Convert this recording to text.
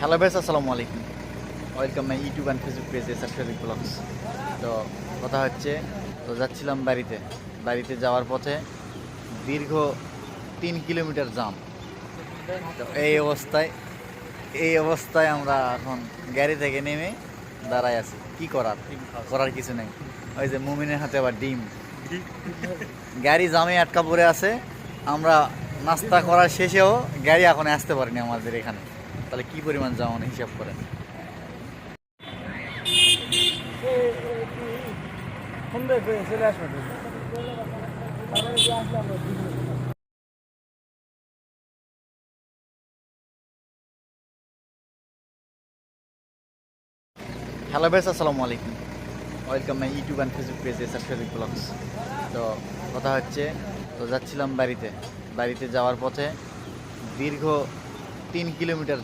Hello বেস, আসসালামু আলাইকুম। Welcome my YouTube and Facebook page S R Sharif vlogs. তো কথা হচ্ছে, যাচ্ছিলাম বাড়িতে যাওয়ার পথে দীর্ঘ 3 কিলোমিটার জাম। তো এই অবস্থায় আমরা এখন গাড়ি থেকে নেমে দাঁড়ায় আছি। কি করার কিছু নেই। ওই যে মুমিনের হাতে আবার ডিম। গাড়ি জামে আটকা পড়ে আছে। আমরা নাস্তা করার শেষেও গাড়ি এখন আসতে পারিনি আমাদের এখানে। তাহলে কি পরিমাণ জাম হিসাব করেন। চলে আসবে। হ্যালো বেস, আসসালামু আলাইকুম। Welcome my YouTube and Facebook page S R Sharif vlogs. তো কথা হচ্ছে, যাচ্ছিলাম বাড়িতে যাওয়ার পথে দীর্ঘ 3 কিলোমিটার